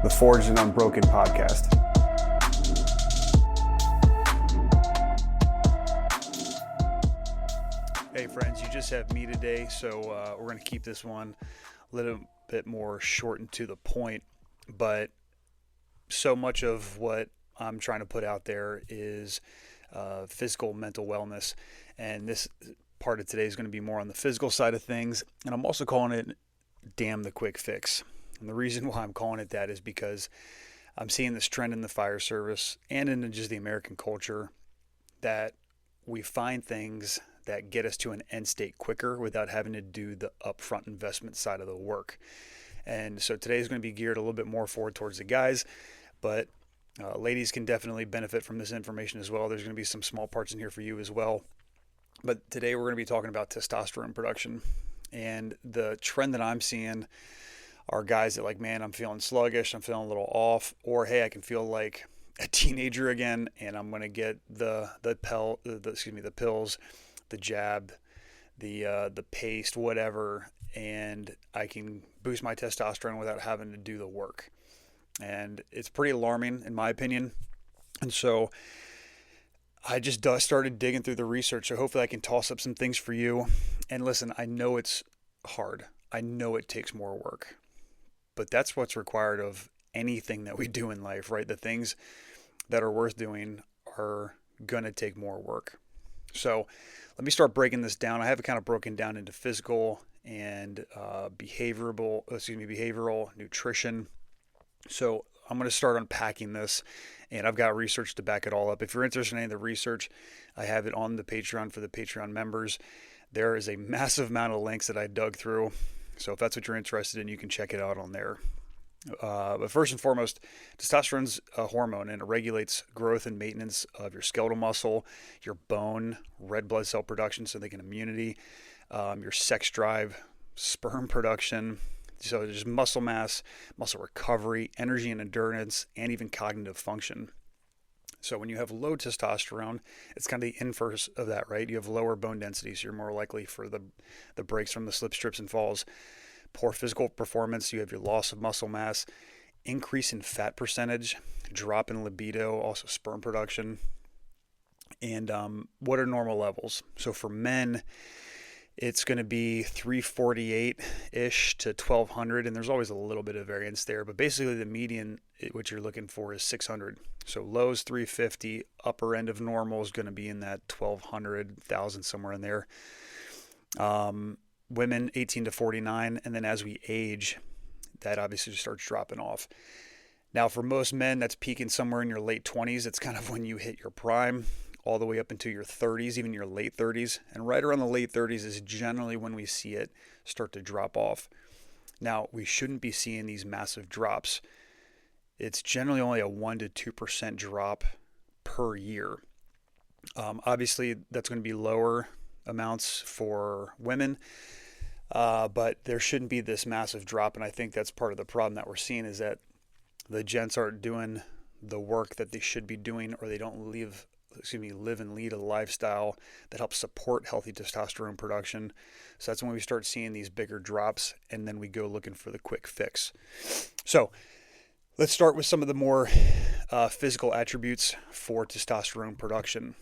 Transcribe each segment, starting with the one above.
the Forged and Unbroken podcast. Hey friends, you just have me today, so we're going to keep this one a little bit more short and to the point, but so much of what I'm trying to put out there is physical, mental wellness, and this part of today is going to be more on the physical side of things, and I'm also calling it Damn the Quick Fix. And the reason why I'm calling it that is because I'm seeing this trend in the fire service and in just the American culture that we find things that get us to an end state quicker without having to do the upfront investment side of the work. And so today is going to be geared a little bit more forward towards the guys, but ladies can definitely benefit from this information as well. There's going to be some small parts in here for you as well. But today we're going to be talking about testosterone production. And the trend that I'm seeing are guys that like, man, I'm feeling sluggish, I'm feeling a little off, or hey, I can feel like a teenager again, and I'm going to get the pills, the jab, the paste, whatever, and I can boost my testosterone without having to do the work. And it's pretty alarming in my opinion. And so I just started digging through the research. So hopefully I can toss up some things for you. And listen, I know it's hard. I know it takes more work, but that's what's required of anything that we do in life, right? The things that are worth doing are going to take more work. So let me start breaking this down. I have it kind of broken down into physical and behavioral nutrition. So I'm going to start unpacking this, and I've got research to back it all up. If you're interested in any of the research, I have it on the Patreon for the Patreon members. There is a massive amount of links that I dug through. So if that's what you're interested in, you can check it out on there. But first and foremost, testosterone's a hormone, and it regulates growth and maintenance of your skeletal muscle, your bone, red blood cell production, so they can immunity, your sex drive, sperm production. So there's muscle mass, muscle recovery, energy and endurance, and even cognitive function. So when you have low testosterone, it's kind of the inverse of that, right? You have lower bone density, so you're more likely for the breaks from the slip, strips, and falls. Poor physical performance, you have your loss of muscle mass, increase in fat percentage, drop in libido, also sperm production. And what are normal levels? So for men, it's going to be 348-ish to 1200, and there's always a little bit of variance there, but basically the median, what you're looking for, is 600. So low is 350, upper end of normal is going to be in that 1200, 1000, somewhere in there. Women 18 to 49, and then as we age, that obviously just starts dropping off. Now for most men, that's peaking somewhere in your late 20s. It's kind of when you hit your prime, all the way up into your 30s, even your late 30s. And right around the late 30s is generally when we see it start to drop off. Now, we shouldn't be seeing these massive drops. It's generally only a 1% to 2% drop per year. Obviously, that's going to be lower amounts for women, but there shouldn't be this massive drop. And I think that's part of the problem that we're seeing, is that the gents aren't doing the work that they should be doing, or they don't live and lead a lifestyle that helps support healthy testosterone production. So that's when we start seeing these bigger drops, and then we go looking for the quick fix. So let's start with some of the more physical attributes for testosterone production.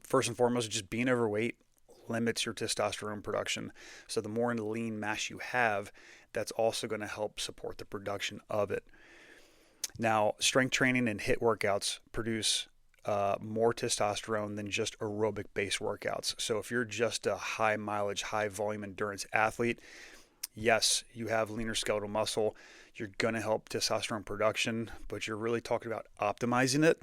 First and foremost, just being overweight limits your testosterone production. So the more lean mass you have, that's also going to help support the production of it. Now, strength training and HIIT workouts produce more testosterone than just aerobic-based workouts. So if you're just a high mileage, high volume endurance athlete, yes, you have leaner skeletal muscle. You're going to help testosterone production, but you're really talking about optimizing it.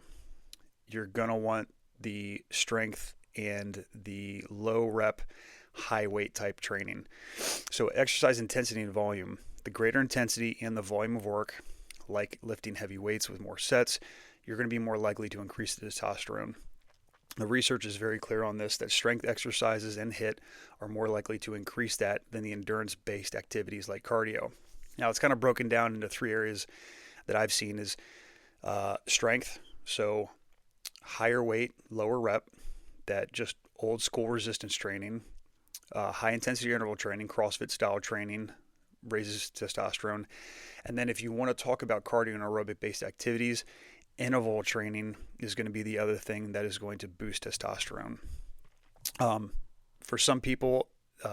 You're going to want the strength and the low rep, high weight type training. So exercise intensity and volume. The greater intensity and the volume of work, like lifting heavy weights with more sets, you're going to be more likely to increase the testosterone. The research is very clear on this, that strength exercises and HIIT are more likely to increase that than the endurance-based activities like cardio. Now, it's kind of broken down into three areas that I've seen is strength, so higher weight, lower rep, that just old school resistance training, high intensity interval training, CrossFit style training, raises testosterone. And then if you want to talk about cardio and aerobic based activities, interval training is going to be the other thing that is going to boost testosterone. For some people,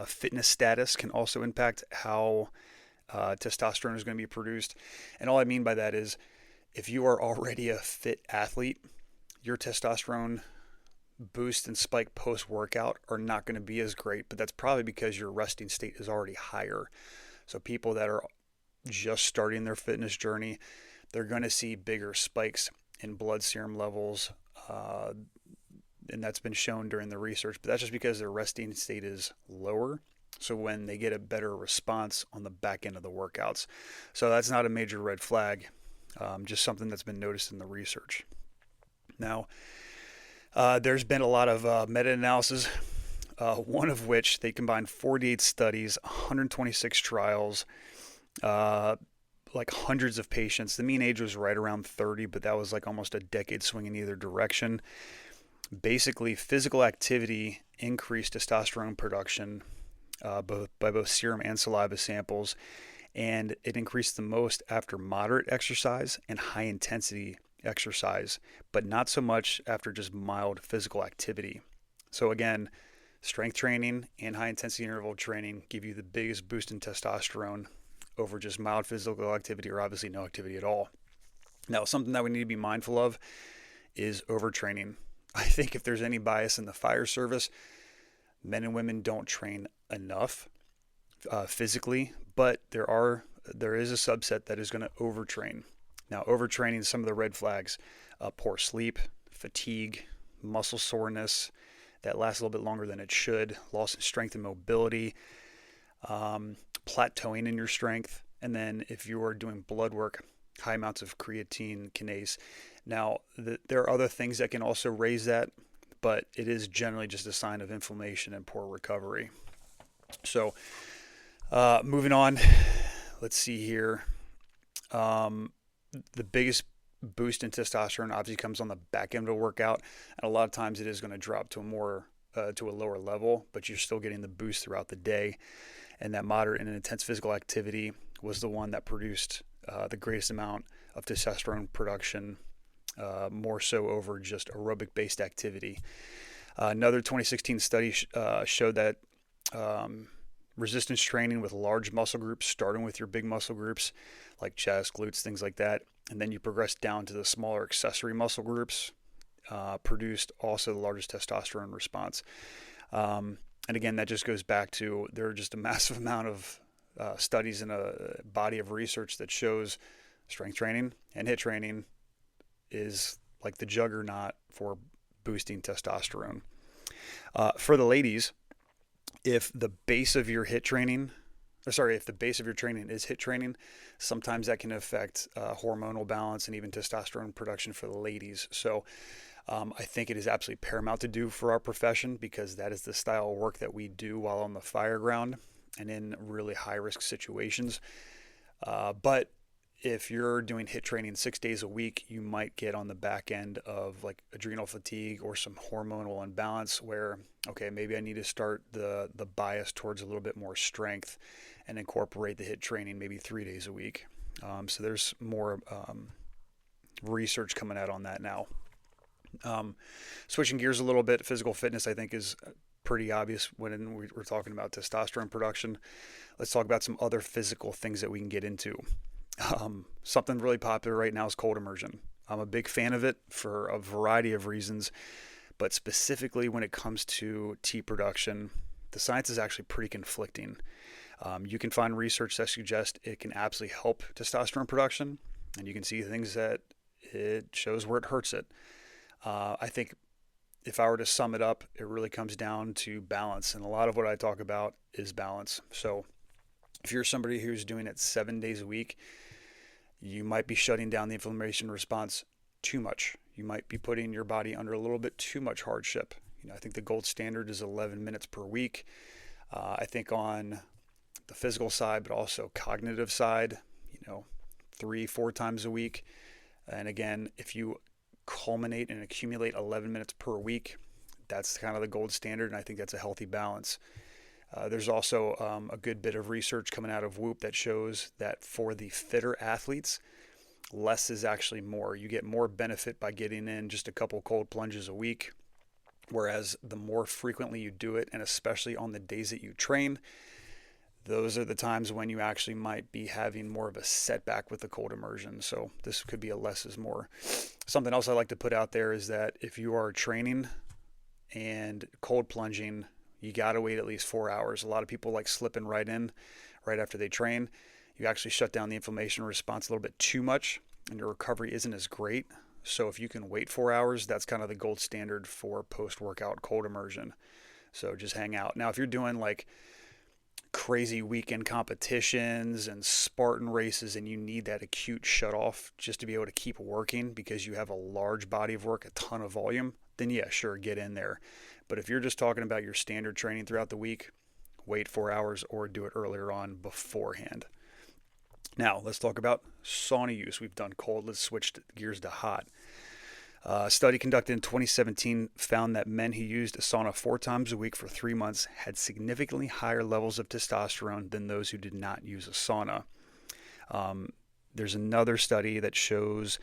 fitness status can also impact how testosterone is going to be produced. And all I mean by that is if you are already a fit athlete, your testosterone boost and spike post-workout are not going to be as great, but that's probably because your resting state is already higher. So people that are just starting their fitness journey, they're going to see bigger spikes in blood serum levels, and that's been shown during the research, but that's just because their resting state is lower. So when they get a better response on the back end of the workouts. So that's not a major red flag, just something that's been noticed in the research. Now, there's been a lot of meta-analysis, one of which they combined 48 studies, 126 trials, like hundreds of patients. The mean age was right around 30, but that was like almost a decade swing in either direction. Basically, physical activity increased testosterone production by both serum and saliva samples, and it increased the most after moderate exercise and high intensity exercise, but not so much after just mild physical activity. So again, strength training and high intensity interval training give you the biggest boost in testosterone over just mild physical activity or obviously no activity at all. Now, something that we need to be mindful of is overtraining. I think if there's any bias in the fire service, men and women don't train enough physically, but there is a subset that is going to overtrain. Now, overtraining, some of the red flags: poor sleep, fatigue, muscle soreness that lasts a little bit longer than it should, loss in strength and mobility, plateauing in your strength, and then if you are doing blood work, high amounts of creatine kinase. Now, there are other things that can also raise that, but it is generally just a sign of inflammation and poor recovery. So, moving on, let's see here. The biggest boost in testosterone obviously comes on the back end of a workout, and a lot of times it is going to drop to a lower level, but you're still getting the boost throughout the day. And that moderate and intense physical activity was the one that produced the greatest amount of testosterone production, more so over just aerobic-based activity. Another 2016 study showed that resistance training with large muscle groups, starting with your big muscle groups like chest, glutes, things like that, and then you progress down to the smaller accessory muscle groups, produced also the largest testosterone response. And again, that just goes back to there are just a massive amount of studies in a body of research that shows strength training and HIIT training is like the juggernaut for boosting testosterone. For the ladies, if the base of your training is HIIT training, sometimes that can affect hormonal balance and even testosterone production for the ladies. So I think it is absolutely paramount to do for our profession because that is the style of work that we do while on the fire ground and in really high risk situations. But if you're doing HIIT training 6 days a week, you might get on the back end of like adrenal fatigue or some hormonal imbalance where, okay, maybe I need to start the bias towards a little bit more strength and incorporate the HIIT training maybe 3 days a week. So there's more research coming out on that now. Switching gears a little bit, physical fitness I think is pretty obvious when we're talking about testosterone production. Let's talk about some other physical things that we can get into. Something really popular right now is cold immersion. I'm a big fan of it for a variety of reasons, but specifically when it comes to T production, the science is actually pretty conflicting. You can find research that suggests it can absolutely help testosterone production, and you can see things that it shows where it hurts it. I think if I were to sum it up, it really comes down to balance, and a lot of what I talk about is balance. So if you're somebody who's doing it 7 days a week, you might be shutting down the inflammation response too much. You might be putting your body under a little bit too much hardship. I think the gold standard is 11 minutes per week. I think on the physical side, but also cognitive side, 3-4 times a week. And again, if you culminate and accumulate 11 minutes per week, that's kind of the gold standard, and I think that's a healthy balance. There's also a good bit of research coming out of Whoop that shows that for the fitter athletes, less is actually more. You get more benefit by getting in just a couple cold plunges a week, whereas the more frequently you do it, and especially on the days that you train, those are the times when you actually might be having more of a setback with the cold immersion. So this could be a less is more. Something else I like to put out there is that if you are training and cold plunging, you got to wait at least 4 hours. A lot of people like slipping right in right after they train. You actually shut down the inflammation response a little bit too much, and your recovery isn't as great. So if you can wait 4 hours, that's kind of the gold standard for post-workout cold immersion. So just hang out. Now, if you're doing like crazy weekend competitions and Spartan races and you need that acute shut off just to be able to keep working because you have a large body of work, a ton of volume, then yeah, sure, get in there. But if you're just talking about your standard training throughout the week, wait 4 hours or do it earlier on beforehand. Now, let's talk about sauna use. We've done cold. Let's switch gears to hot. A study conducted in 2017 found that men who used a sauna 4 times a week for 3 months had significantly higher levels of testosterone than those who did not use a sauna. There's another study that shows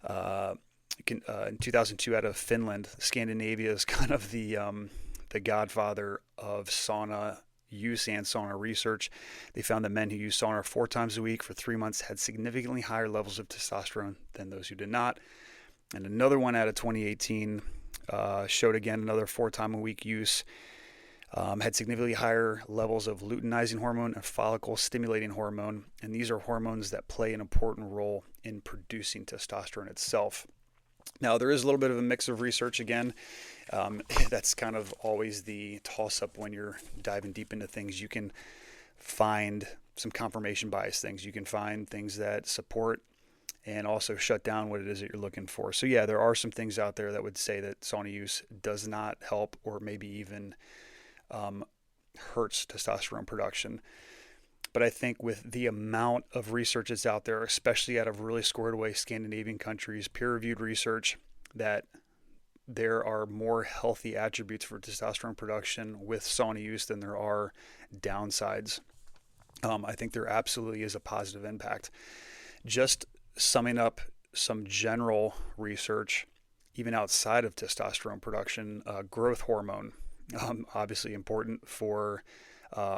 in 2002 out of Finland. Scandinavia is kind of the godfather of sauna use and sauna research. They found that men who used sauna 4 times a week for 3 months had significantly higher levels of testosterone than those who did not. And another one out of 2018 showed again another 4 times a week use had significantly higher levels of luteinizing hormone and follicle stimulating hormone. And these are hormones that play an important role in producing testosterone itself. Now, there is a little bit of a mix of research again. That's kind of always the toss-up when you're diving deep into things. You can find some confirmation bias things. You can find things that support and also shut down what it is that you're looking for. So yeah, there are some things out there that would say that sauna use does not help or maybe even hurts testosterone production. But I think with the amount of research that's out there, especially out of really squared away Scandinavian countries, peer-reviewed research, that there are more healthy attributes for testosterone production with sauna use than there are downsides. I think there absolutely is a positive impact. Just summing up some general research, even outside of testosterone production, growth hormone, obviously important for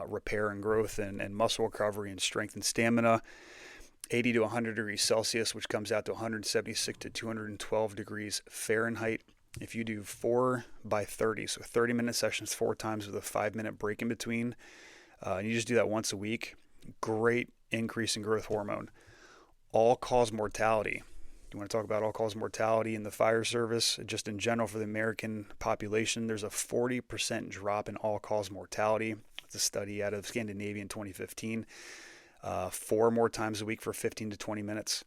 repair and growth and muscle recovery and strength and stamina. 80 to 100 degrees Celsius, which comes out to 176 to 212 degrees Fahrenheit. If you do 4 by 30, so 30-minute sessions 4 times with a 5-minute break in between, and you just do that once a week, great increase in growth hormone. All-cause mortality. You want to talk about all-cause mortality in the fire service? Just in general for the American population, there's a 40% drop in all-cause mortality. It's a study out of Scandinavia in 2015. 4 more times a week for 15 to 20 minutes,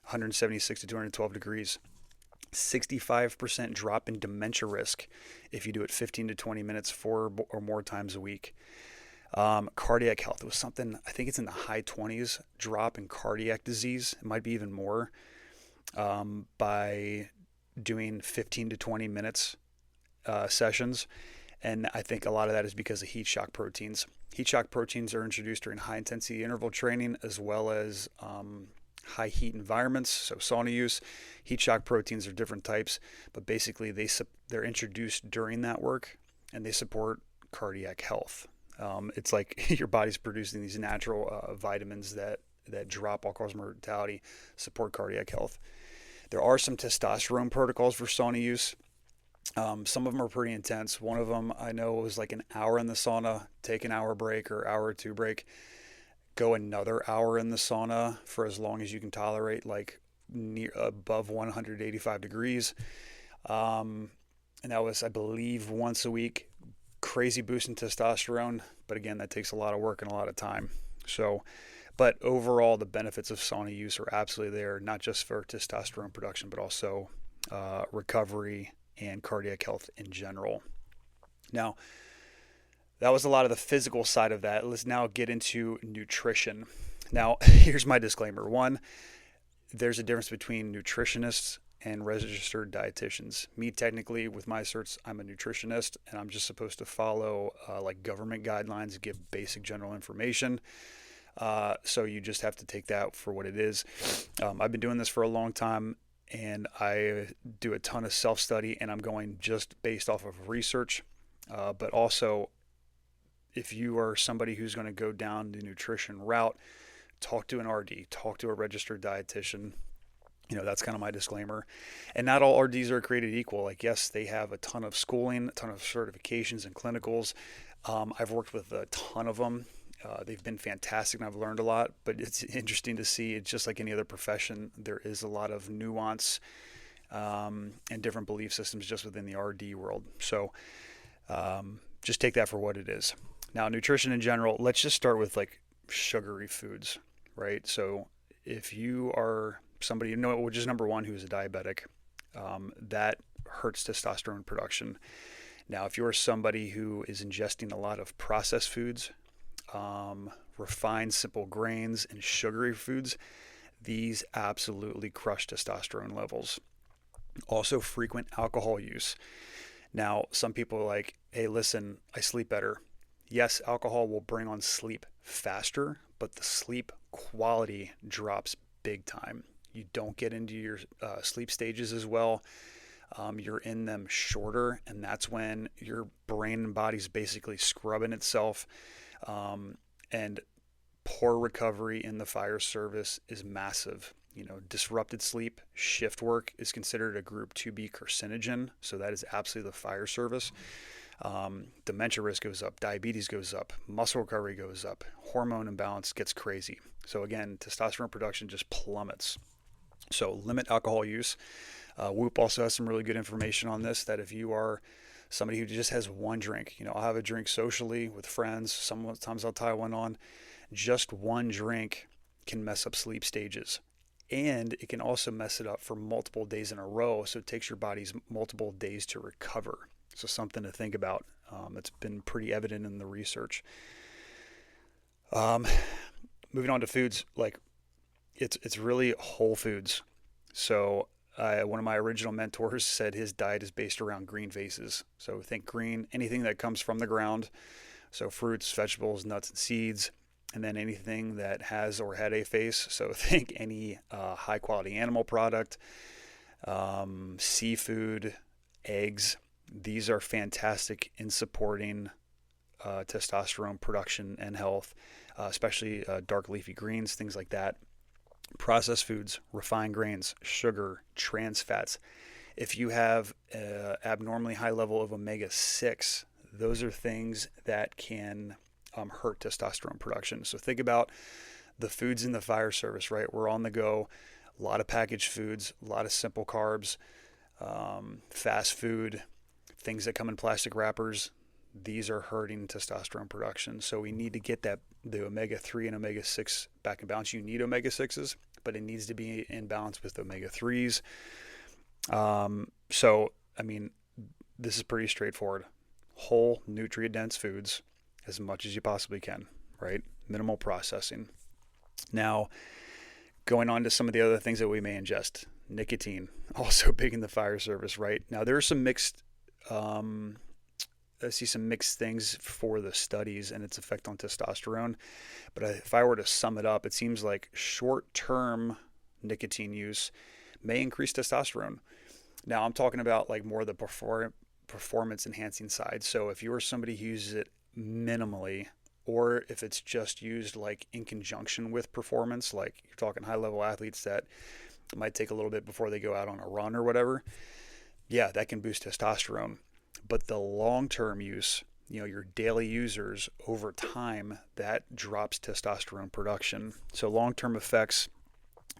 176 to 212 degrees. 65% drop in dementia risk if you do it 15 to 20 minutes 4 or more times a week. Cardiac health was something, I think it's in the high 20s, drop in cardiac disease. It might be even more by doing 15 to 20 minutes sessions. And I think a lot of that is because of heat shock proteins. Heat shock proteins are introduced during high intensity interval training as well as high heat environments. So sauna use, heat shock proteins are different types, but basically they're introduced during that work and they support cardiac health. It's like your body's producing these natural vitamins that drop all-cause mortality, support cardiac health. There are some testosterone protocols for sauna use. Some of them are pretty intense. One of them I know was like an hour in the sauna, take an hour break or hour or two break, go another hour in the sauna for as long as you can tolerate, like above 185 degrees. And that was, I believe, once a week. Crazy boost in testosterone, but again, that takes a lot of work and a lot of time. So, but overall, the benefits of sauna use are absolutely there, not just for testosterone production, but also recovery and cardiac health in general. Now, that was a lot of the physical side of that. Let's now get into nutrition. Now, here's my disclaimer. One, there's a difference between nutritionists and registered dietitians. Me, technically, with my certs, I'm a nutritionist, and I'm just supposed to follow like government guidelines, give basic general information. So you just have to take that for what it is. I've been doing this for a long time, and I do a ton of self-study, and I'm going just based off of research. But also, if you are somebody who's going to go down the nutrition route, talk to an RD, talk to a registered dietitian. That's kind of my disclaimer. And not all RDs are created equal. Like, yes, they have a ton of schooling, a ton of certifications and clinicals. I've worked with a ton of them. They've been fantastic, and I've learned a lot. But it's interesting to see. It's just like any other profession. There is a lot of nuance and different belief systems just within the RD world. So just take that for what it is. Now, nutrition in general, let's just start with like sugary foods, right? So if you are somebody, which is number one, who is a diabetic, that hurts testosterone production. Now, if you're somebody who is ingesting a lot of processed foods, refined simple grains, and sugary foods, these absolutely crush testosterone levels. Also, frequent alcohol use. Now, some people are like, hey, listen, I sleep better. Yes, alcohol will bring on sleep faster, but the sleep quality drops big time. You don't get into your sleep stages as well. You're in them shorter, and that's when your brain and body's basically scrubbing itself. And poor recovery in the fire service is massive. Disrupted sleep, shift work is considered a group 2B carcinogen. So that is absolutely the fire service. Dementia risk goes up, diabetes goes up, muscle recovery goes up, hormone imbalance gets crazy. So again, testosterone production just plummets. So limit alcohol use. Whoop also has some really good information on this, that if you are somebody who just has one drink, I'll have a drink socially with friends, sometimes I'll tie one on, just one drink can mess up sleep stages. And it can also mess it up for multiple days in a row. So it takes your body's multiple days to recover. So something to think about. It's been pretty evident in the research. Moving on to foods, like it's really whole foods. So one of my original mentors said his diet is based around green vases. So think green, anything that comes from the ground. So fruits, vegetables, nuts, and seeds. And then anything that has or had a face. So think any high quality animal product, seafood, eggs. These are fantastic in supporting testosterone production and health, especially dark leafy greens, things like that. Processed foods, refined grains, sugar, trans fats. If you have an abnormally high level of omega-6, those are things that can hurt testosterone production. So think about the foods in the fire service, right? We're on the go, a lot of packaged foods, a lot of simple carbs, fast food, things that come in plastic wrappers. These are hurting testosterone production. So we need to get the omega-3 and omega-6 back in balance. You need omega-6s, but it needs to be in balance with omega-3s. This is pretty straightforward. Whole, nutrient-dense foods as much as you possibly can, right? Minimal processing. Now, going on to some of the other things that we may ingest. Nicotine, also big in the fire service, right? Now, there are some mixed I see some mixed things for the studies and its effect on testosterone. But if I were to sum it up, it seems like short-term nicotine use may increase testosterone. Now, I'm talking about like more the performance enhancing side. So if you're somebody who uses it minimally, or if it's just used like in conjunction with performance, like you're talking high-level athletes that might take a little bit before they go out on a run or whatever, yeah, that can boost testosterone. But the long-term use, your daily users over time, that drops testosterone production. So long-term effects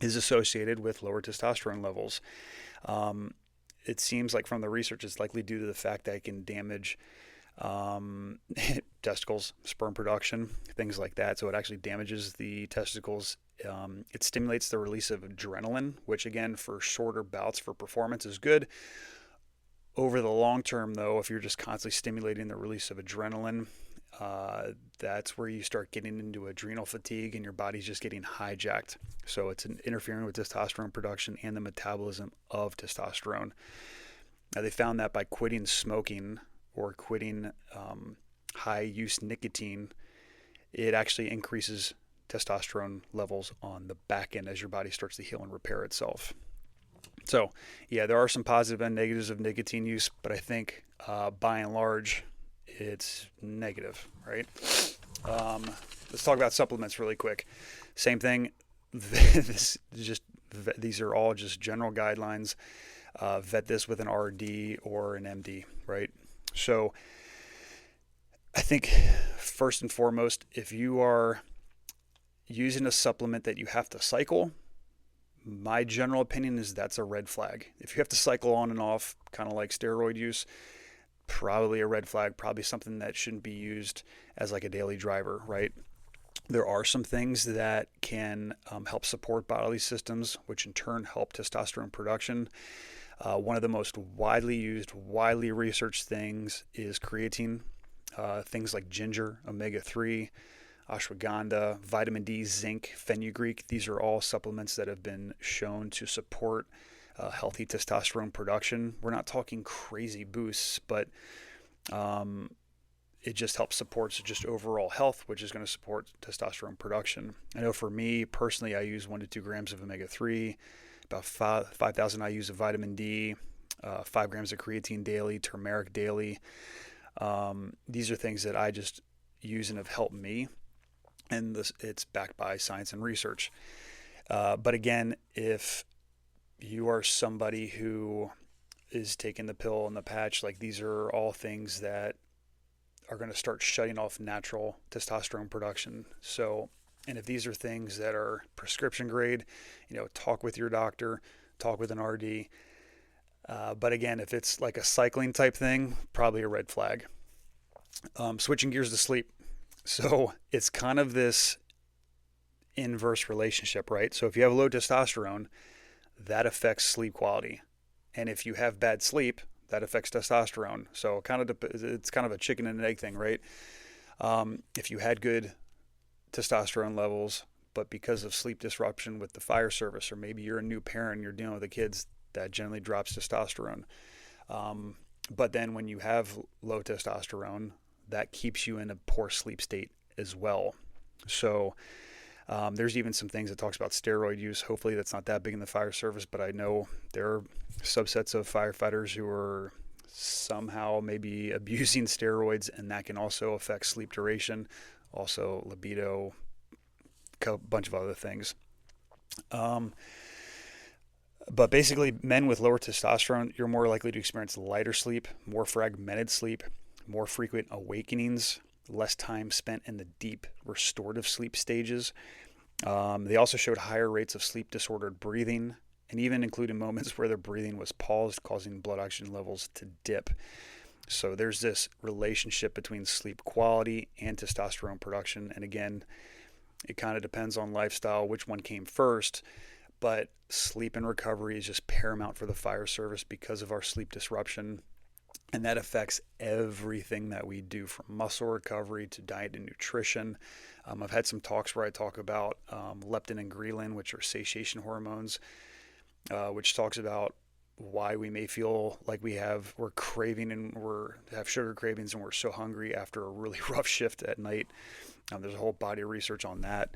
is associated with lower testosterone levels. It seems like from the research, it's likely due to the fact that it can damage testicles, sperm production, things like that. So it actually damages the testicles. It stimulates the release of adrenaline, which again, for shorter bouts for performance is good. Over the long term, though, if you're just constantly stimulating the release of adrenaline, that's where you start getting into adrenal fatigue and your body's just getting hijacked. So it's interfering with testosterone production and the metabolism of testosterone. Now, they found that by quitting smoking or quitting high-use nicotine, it actually increases testosterone levels on the back end as your body starts to heal and repair itself. So, yeah, there are some positive and negatives of nicotine use, but I think by and large, it's negative, right? Let's talk about supplements really quick. Same thing. These are all just general guidelines. Vet this with an RD or an MD, right? So I think first and foremost, if you are using a supplement that you have to cycle, my general opinion is that's a red flag. If you have to cycle on and off, kind of like steroid use, probably a red flag, probably something that shouldn't be used as like a daily driver, right? There are some things that can help support bodily systems, which in turn help testosterone production. One of the most widely used, widely researched things is creatine. Things like ginger, omega-3, ashwagandha, vitamin D, zinc, fenugreek. These are all supplements that have been shown to support healthy testosterone production. We're not talking crazy boosts, but it just helps support just overall health, which is going to support testosterone production. I know for me personally, I use 1 to 2 grams of omega-3, about 5,000 IUs of vitamin D, 5 grams of creatine daily, turmeric daily. These are things that I just use and have helped me, and it's backed by science and research. But again, if you are somebody who is taking the pill and the patch, like these are all things that are going to start shutting off natural testosterone production. So, and if these are things that are prescription grade, talk with your doctor, talk with an RD. But again, if it's like a cycling type thing, probably a red flag. Switching gears to sleep. So it's kind of this inverse relationship, right? So if you have low testosterone, that affects sleep quality. And if you have bad sleep, that affects testosterone. So it's kind of a chicken and an egg thing, right? If you had good testosterone levels, but because of sleep disruption with the fire service, or maybe you're a new parent, you're dealing with the kids, that generally drops testosterone. But then when you have low testosterone, that keeps you in a poor sleep state as well. So there's even some things that talks about steroid use. Hopefully that's not that big in the fire service, but I know there are subsets of firefighters who are somehow maybe abusing steroids, and that can also affect sleep duration, also libido, a bunch of other things. But basically, men with lower testosterone, you're more likely to experience lighter sleep, more fragmented sleep, more frequent awakenings, less time spent in the deep restorative sleep stages. They also showed higher rates of sleep disordered breathing, and even included moments where their breathing was paused, causing blood oxygen levels to dip. So there's this relationship between sleep quality and testosterone production. And again, it kind of depends on lifestyle, which one came first. But sleep and recovery is just paramount for the fire service because of our sleep disruption. And that affects everything that we do, from muscle recovery to diet and nutrition. I've had some talks where I talk about leptin and ghrelin, which are satiation hormones, which talks about why we may feel like we're craving and have sugar cravings and we're so hungry after a really rough shift at night. There's a whole body of research on that.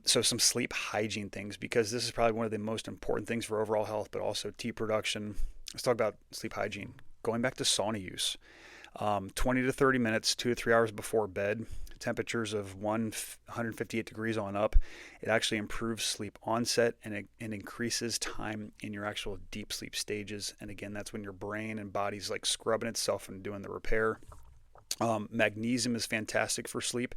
So some sleep hygiene things, because this is probably one of the most important things for overall health, but also T production. Let's talk about sleep hygiene. Going back to sauna use, 20 to 30 minutes, 2 to 3 hours before bed, temperatures of 158 degrees on up. It actually improves sleep onset, and it increases time in your actual deep sleep stages. And again, that's when your brain and body's like scrubbing itself and doing the repair. Magnesium is fantastic for sleep.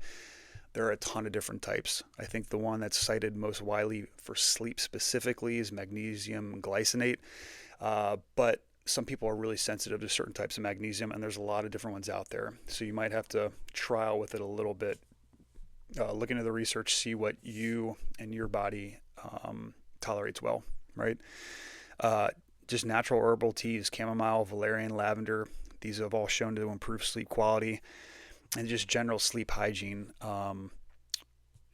There are a ton of different types. I think the one that's cited most widely for sleep specifically is magnesium glycinate. But some people are really sensitive to certain types of magnesium, and there's a lot of different ones out there. So you might have to trial with it a little bit. Look into the research, see what you and your body tolerates well, right? Just natural herbal teas, chamomile, valerian, lavender. These have all shown to improve sleep quality. and just general sleep hygiene.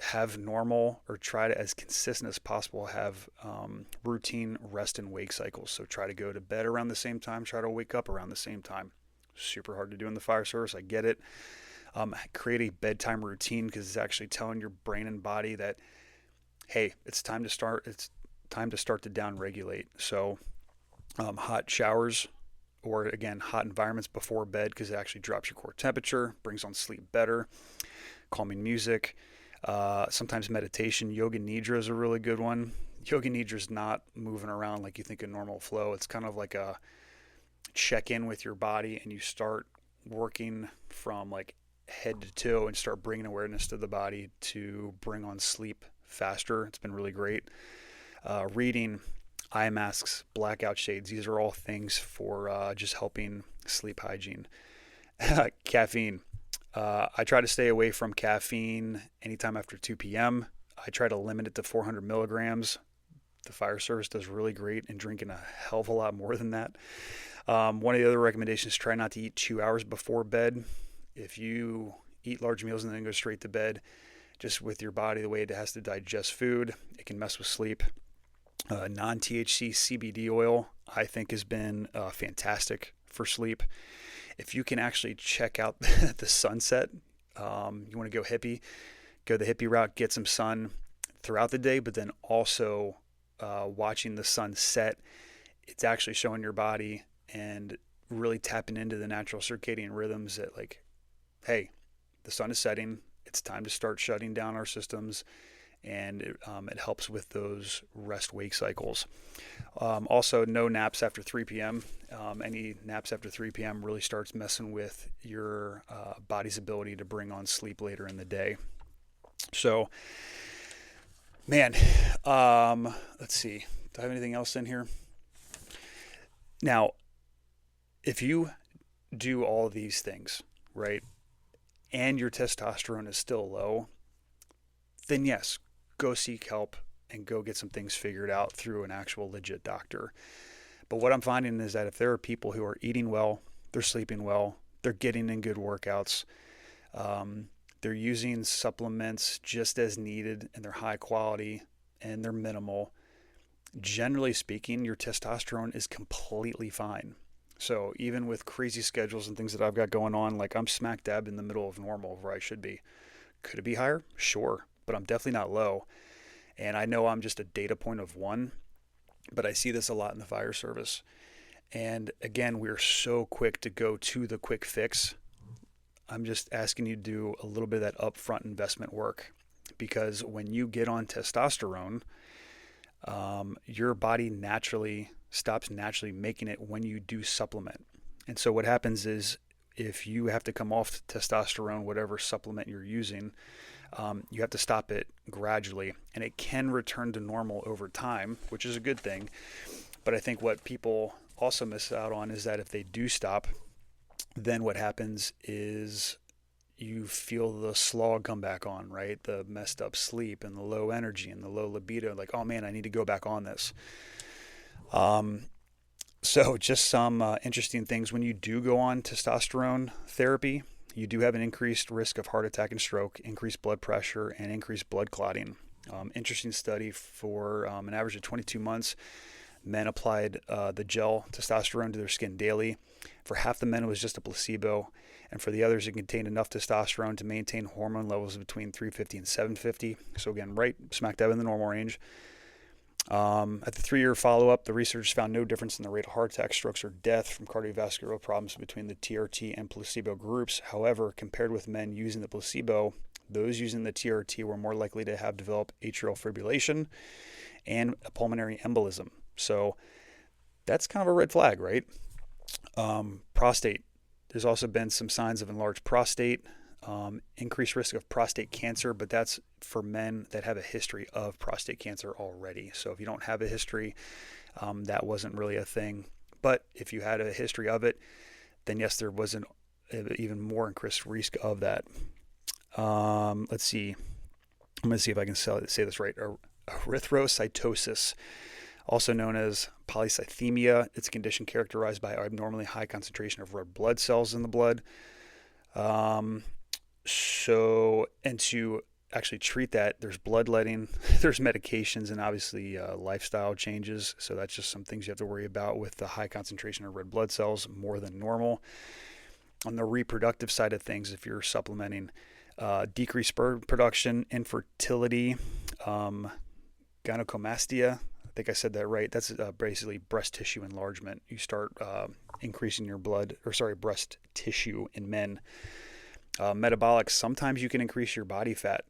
Have normal, or try to, as consistent as possible, have routine rest and wake cycles. So try to go to bed around the same time, try to wake up around the same time. Super hard to do in the fire service, I get it. Create a bedtime routine, because it's actually telling your brain and body that, hey, it's time to start to down regulate. So hot showers, or again, hot environments before bed, because it actually drops your core temperature, brings on sleep better. Calming music. Sometimes meditation. Yoga Nidra is a really good one. Yoga Nidra is not moving around like you think a normal flow. It's kind of like a check in with your body, and you start working from like head to toe and start bringing awareness to the body to bring on sleep faster. It's been really great. Reading, eye masks, blackout shades. These are all things for just helping sleep hygiene. Caffeine. I try to stay away from caffeine anytime after 2 p.m. I try to limit it to 400 milligrams. The fire service does really great in drinking a hell of a lot more than that. One of the other recommendations is try not to eat 2 hours before bed. If you eat large meals and then go straight to bed, just with your body, the way it has to digest food, it can mess with sleep. Non-THC CBD oil, I think, has been fantastic for sleep. If you can actually check out the sunset, you want to go the hippie route, get some sun throughout the day, but then also watching the sun set, it's actually showing your body and really tapping into the natural circadian rhythms that, like, hey, the sun is setting, it's time to start shutting down our systems, and it helps with those rest-wake cycles. Also, no naps after 3 p.m. Any naps after 3 p.m. really starts messing with your body's ability to bring on sleep later in the day. So, man, let's see. Do I have anything else in here? Now, if you do all of these things, right, and your testosterone is still low, then yes, go seek help and go get some things figured out through an actual legit doctor. But what I'm finding is that if there are people who are eating well, they're sleeping well, they're getting in good workouts, they're using supplements just as needed, and they're high quality and they're minimal, generally speaking, your testosterone is completely fine. So even with crazy schedules and things that I've got going on, like, I'm smack dab in the middle of normal where I should be. Could it be higher? Sure. But I'm definitely not low. And I know I'm just a data point of one, but I see this a lot in the fire service. And again, we're so quick to go to the quick fix. I'm just asking you to do a little bit of that upfront investment work, because when you get on testosterone, your body stops naturally making it when you do supplement. And so what happens is, if you have to come off testosterone, whatever supplement you're using, you have to stop it gradually, and it can return to normal over time, which is a good thing. But I think what people also miss out on is that if they do stop, then what happens is you feel the slog come back on, right? The messed up sleep and the low energy and the low libido. Like, oh man, I need to go back on this. So just some interesting things. When you do go on testosterone therapy, you do have an increased risk of heart attack and stroke, increased blood pressure, and increased blood clotting. Interesting study for an average of 22 months. Men applied the gel testosterone to their skin daily. For half the men, it was just a placebo. And for the others, it contained enough testosterone to maintain hormone levels between 350 and 750. So again, right smack dab in the normal range. At the 3-year follow-up, the researchers found no difference in the rate of heart attacks, strokes, or death from cardiovascular problems between the TRT and placebo groups. However, compared with men using the placebo, those using the TRT were more likely to have developed atrial fibrillation and a pulmonary embolism. So that's kind of a red flag, right? Prostate. There's also been some signs of enlarged prostate, increased risk of prostate cancer, but that's for men that have a history of prostate cancer already. So if you don't have a history, that wasn't really a thing. But if you had a history of it, then yes, there was an even more increased risk of that. Let's see. I'm going to see if I can say this right. Erythrocytosis, also known as polycythemia. It's a condition characterized by abnormally high concentration of red blood cells in the blood. So, and to actually treat that, there's bloodletting, there's medications, and obviously lifestyle changes. So that's just some things you have to worry about with the high concentration of red blood cells, more than normal. On the reproductive side of things, if you're supplementing, decreased sperm production, infertility, gynecomastia, I think I said that right. That's basically breast tissue enlargement. You start increasing your breast tissue in men. Metabolics, sometimes you can increase your body fat.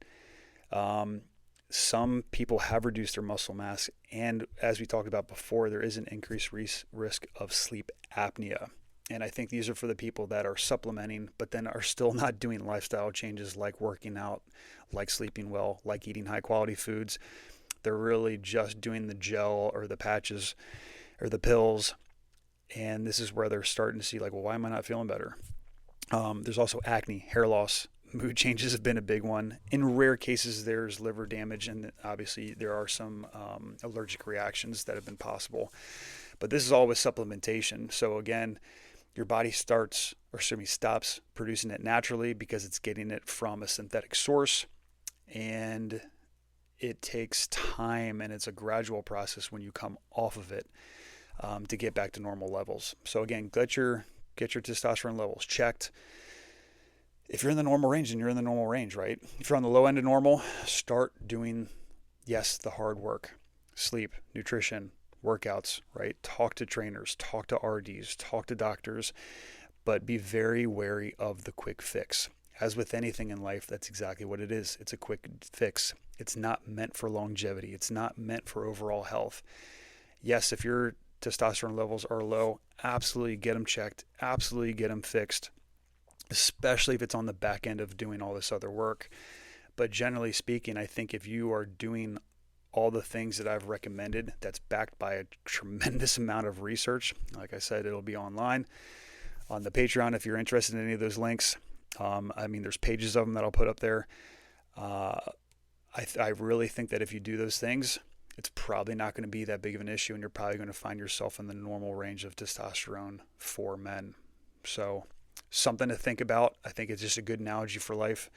Some people have reduced their muscle mass, and as we talked about before, there is an increased risk of sleep apnea. And I think these are for the people that are supplementing, but then are still not doing lifestyle changes like working out, like sleeping well, like eating high quality foods. They're really just doing the gel or the patches or the pills. And this is where they're starting to see like, well, why am I not feeling better? There's also acne, hair loss, mood changes have been a big one. In rare cases, there's liver damage, and obviously there are some allergic reactions that have been possible. But this is all with supplementation. So again, your body stops producing it naturally because it's getting it from a synthetic source, and it takes time, and it's a gradual process when you come off of it to get back to normal levels. So again, get your testosterone levels checked. If you're in the normal range, then you're in the normal range, right? If you're on the low end of normal, start doing, the hard work, sleep, nutrition, workouts, right? Talk to trainers, talk to RDs, talk to doctors, but be very wary of the quick fix. As with anything in life, that's exactly what it is. It's a quick fix. It's not meant for longevity. It's not meant for overall health. Yes, if your testosterone levels are low, absolutely get them checked, absolutely get them fixed, especially if it's on the back end of doing all this other work. But generally speaking, I think if you are doing all the things that I've recommended, that's backed by a tremendous amount of research. Like I said, it'll be online on the Patreon if you're interested in any of those links. There's pages of them that I'll put up there. I really think that if you do those things, it's probably not going to be that big of an issue, and you're probably going to find yourself in the normal range of testosterone for men. So something to think about. I think it's just a good analogy for life.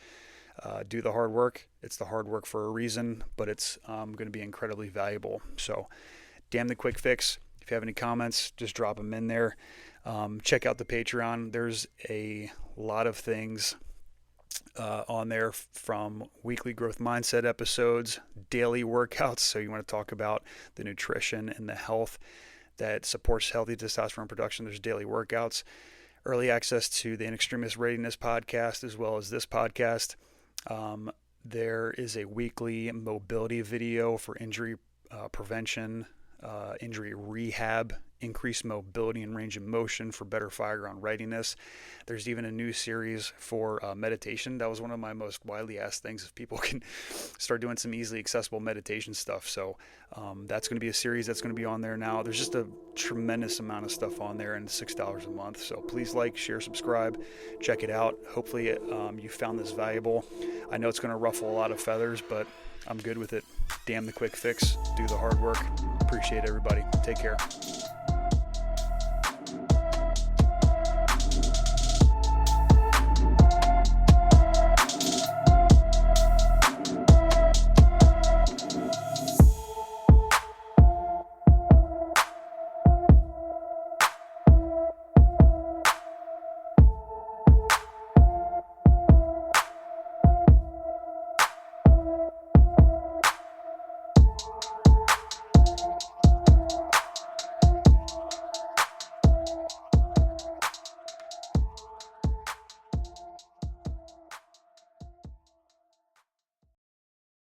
Do the hard work. It's the hard work for a reason, but it's going to be incredibly valuable. So damn the quick fix. If you have any comments, just drop them in there. Check out the Patreon. There's a lot of things on there, from weekly growth mindset episodes, daily workouts. So you want to talk about the nutrition and the health that supports healthy testosterone production. There's daily workouts, early access to the In-Extremis Readiness podcast, as well as this podcast. There is a weekly mobility video for injury prevention, injury rehab, increased mobility and range of motion for better fireground readiness. There's even a new series for meditation. That was one of my most widely asked things, if people can start doing some easily accessible meditation stuff. So that's going to be a series that's going to be on there now. There's just a tremendous amount of stuff on there, and it's $6 a month. So please like, share, subscribe, check it out. Hopefully you found this valuable. I know it's going to ruffle a lot of feathers, but I'm good with it. Damn the quick fix. Do the hard work. Appreciate everybody. Take care.